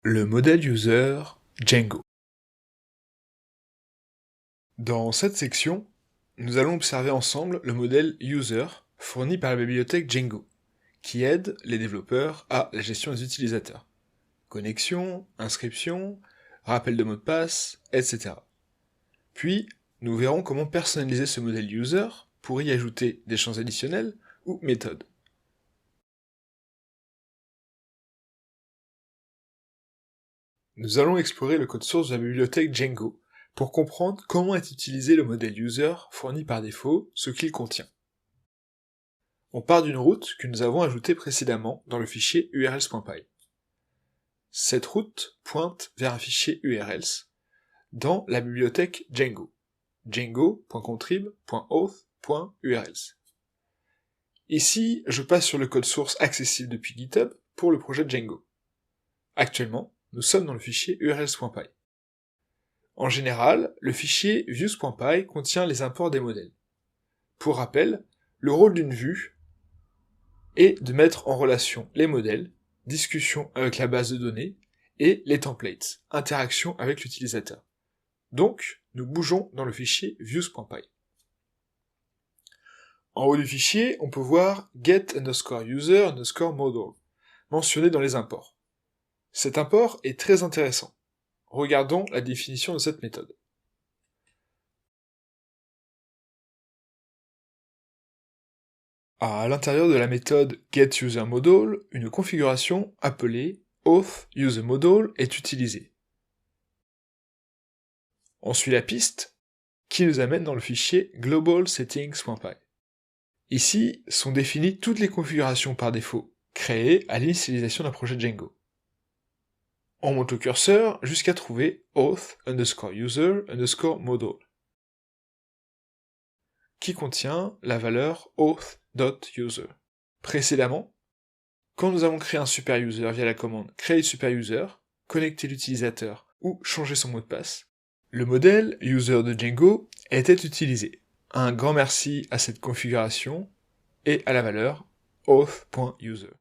Le modèle user Django. Dans cette section, nous allons observer ensemble le modèle user fourni par la bibliothèque Django, qui aide les développeurs à la gestion des utilisateurs. Connexion, inscription, rappel de mot de passe, etc. Puis, nous verrons comment personnaliser ce modèle user pour y ajouter des champs additionnels ou méthodes. Nous allons explorer le code source de la bibliothèque Django pour comprendre comment est utilisé le modèle user fourni par défaut, ce qu'il contient. On part d'une route que nous avons ajoutée précédemment dans le fichier urls.py. Cette route pointe vers un fichier urls dans la bibliothèque Django, django.contrib.auth.urls. Ici, je passe sur le code source accessible depuis GitHub pour le projet Django. Actuellement, nous sommes dans le fichier urls.py. En général, le fichier views.py contient les imports des modèles. Pour rappel, le rôle d'une vue est de mettre en relation les modèles, discussion avec la base de données, et les templates, interaction avec l'utilisateur. Donc, nous bougeons dans le fichier views.py. En haut du fichier, on peut voir get_user_model, mentionné dans les imports. Cet import est très intéressant. Regardons la définition de cette méthode. À l'intérieur de la méthode getUserModel, une configuration appelée authUserModel est utilisée. On suit la piste, qui nous amène dans le fichier globalSettings.py. Ici sont définies toutes les configurations par défaut, créées à l'initialisation d'un projet Django. On monte le curseur jusqu'à trouver auth_user_model, qui contient la valeur auth.user. Précédemment, quand nous avons créé un super user via la commande créer super user, connecter l'utilisateur ou changer son mot de passe, le modèle user de Django était utilisé. Un grand merci à cette configuration et à la valeur auth.user.